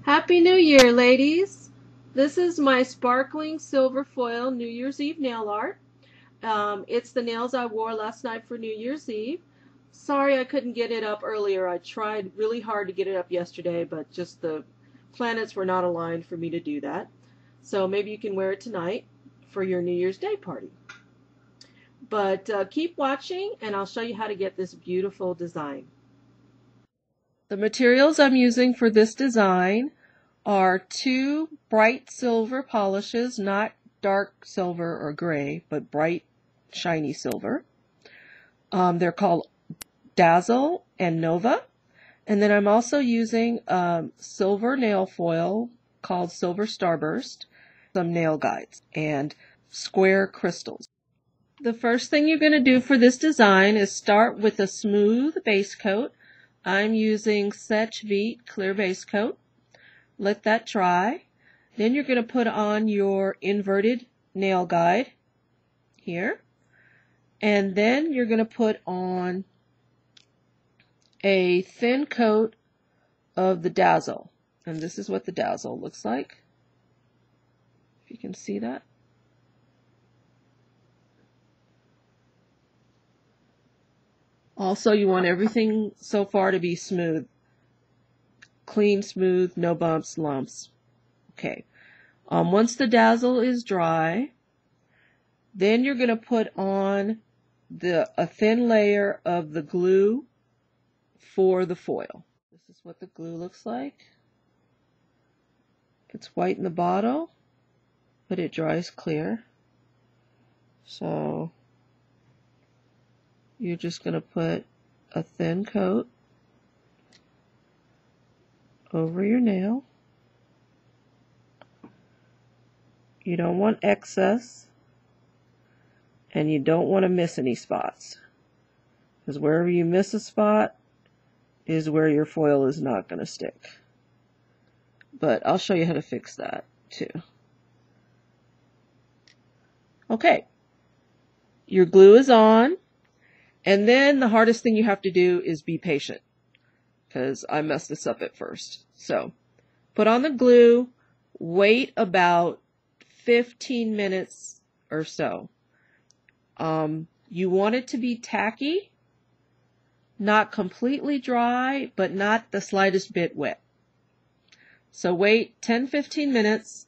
Happy New Year, ladies! This is my sparkling silver foil New Year's Eve nail art. It's the nails I wore last night for New Year's Eve. Sorry I couldn't get it up earlier. I tried really hard to get it up yesterday, but just the planets were not aligned for me to do that. So maybe you can wear it tonight for your New Year's Day party. But keep watching and I'll show you how to get this beautiful design. The materials I'm using for this design are two bright silver polishes, not dark silver or gray, but bright shiny silver. They're called Dazzle and Nova. And then I'm also using silver nail foil called Silver Starburst, some nail guides, and square crystals. The first thing you're going to do for this design is start with a smooth base coat. I'm using Setch Vite clear base coat. Let that dry. Then you're going to put on your inverted nail guide here. And then you're going to put on a thin coat of the Dazzle. And this is what the Dazzle looks like. If you can see that. Also, you want everything so far to be smooth. Clean, smooth, no bumps, lumps. Okay. Once the Dazzle is dry, then you're going to put on a thin layer of the glue for the foil. This is what the glue looks like. It's white in the bottle, but it dries clear. So you're just going to put a thin coat over your nail. You don't want excess, and you don't want to miss any spots, because wherever you miss a spot is where your foil is not going to stick. But I'll show you how to fix that too. Okay, your glue is on, and then the hardest thing you have to do is be patient, because I messed this up at first. So put on the glue, wait about 15 minutes or so. You want it to be tacky, not completely dry, but not the slightest bit wet. So wait 10-15 minutes.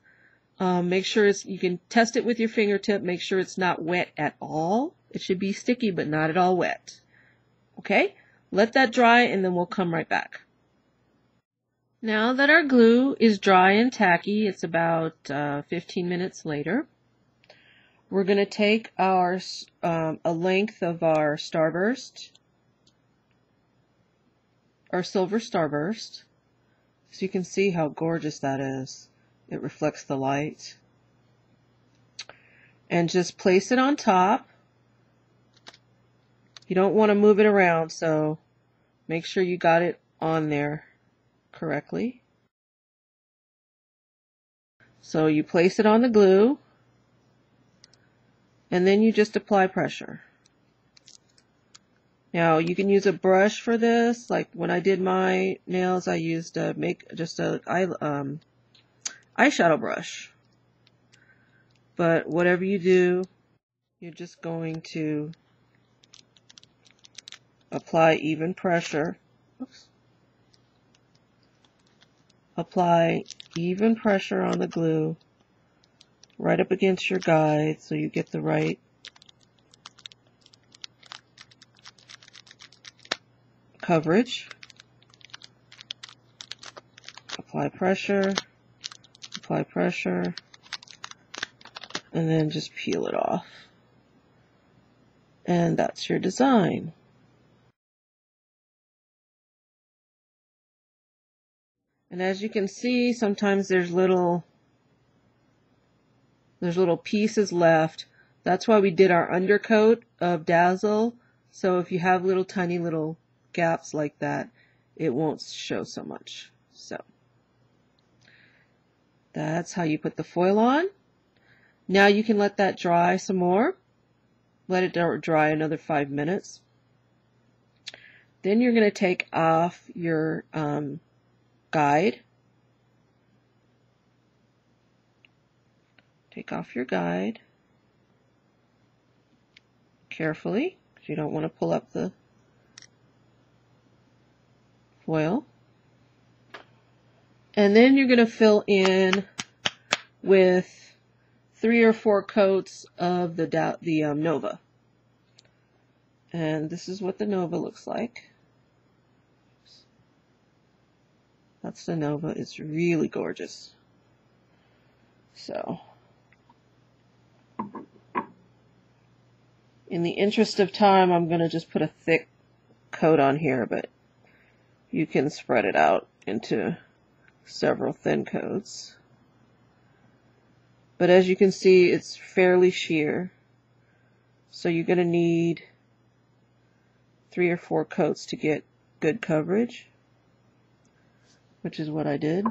Make sure you can test it with your fingertip. Make sure it's not wet at all. It should be sticky, but not at all wet. Okay? Let that dry, and then we'll come right back. Now that our glue is dry and tacky, it's about 15 minutes later. We're going to take our a length of our Starburst, our Silver Starburst, so you can see how gorgeous that is. It reflects the light. And just place it on top. You don't want to move it around, so make sure you got it on there correctly. So you place it on the glue, and then you just apply pressure. Now you can use a brush for this. Like when I did my nails, I used a eyeshadow brush. But whatever you do, you're just going to apply even pressure. Oops. Apply even pressure on the glue right up against your guide so you get the right coverage. Apply pressure, and then just peel it off. And that's your design. And as you can see, sometimes there's little pieces left. That's why we did our undercoat of Dazzle. So if you have tiny little gaps like that, it won't show so much. So that's how you put the foil on. Now you can let that dry some more. Let it dry another 5 minutes. Then you're going to take off your guide Take off your guide carefully, because you don't want to pull up the foil. And then you're going to fill in with 3 or 4 coats of the Nova. And this is what the Nova looks like. That's the Nova. It's really gorgeous. So, in the interest of time, I'm going to just put a thick coat on here, but you can spread it out into several thin coats. But as you can see, it's fairly sheer. So you're going to need 3 or 4 coats to get good coverage, which is what I did.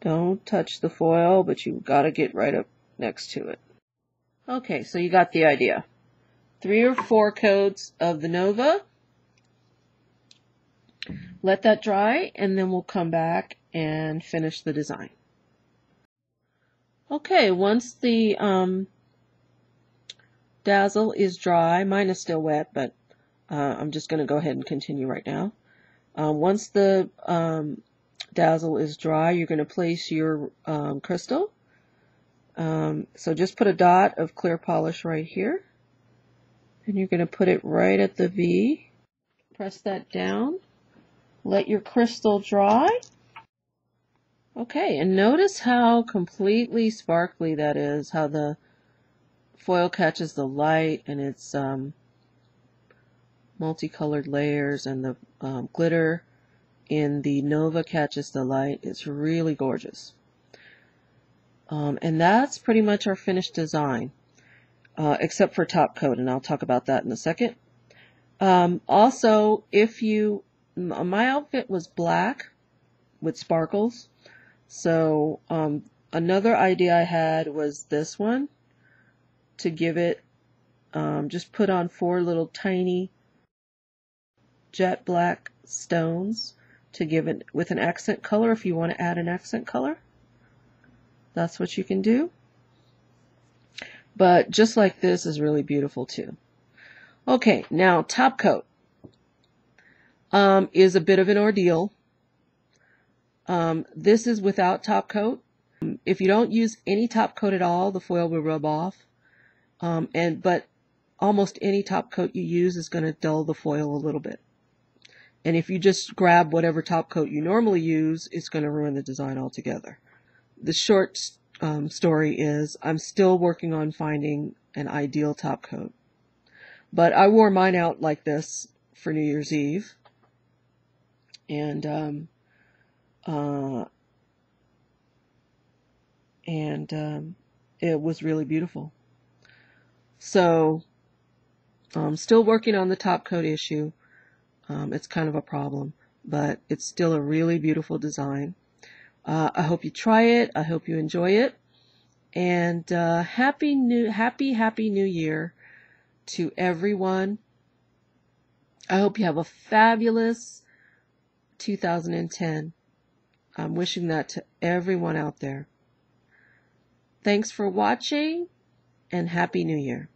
Don't touch the foil, but you've got to get right up next to it. Okay, so you got the idea. 3 or 4 coats of the Nova. Let that dry, and then we'll come back and finish the design. Okay, once the dazzle is dry, mine is still wet, but I'm just going to go ahead and continue right now. Once the dazzle is dry, you're going to place your crystal. So just put a dot of clear polish right here. And you're going to put it right at the V. Press that down. Let your crystal dry. Okay, and notice how completely sparkly that is, how the foil catches the light and its multicolored layers, and the glitter in the Nova catches the light. It's really gorgeous. And that's pretty much our finished design, except for top coat, and I'll talk about that in a second. Also, my outfit was black with sparkles, so another idea I had was this one, to give it, just put on 4 little tiny jet black stones to give it with an accent color. If you want to add an accent color, that's what you can do. But just like this is really beautiful too. Okay, now top coat is a bit of an ordeal. This is without top coat. If you don't use any top coat at all, the foil will rub off. But almost any top coat you use is going to dull the foil a little bit. And if you just grab whatever top coat you normally use, it's going to ruin the design altogether. The short story is I'm still working on finding an ideal top coat. But I wore mine out like this for New Year's Eve. And it was really beautiful. So I'm still working on the top coat issue. It's kind of a problem, but it's still a really beautiful design. I hope you try it. I hope you enjoy it. And happy New Year to everyone. I hope you have a fabulous 2010. I'm wishing that to everyone out there. Thanks for watching, and Happy New Year.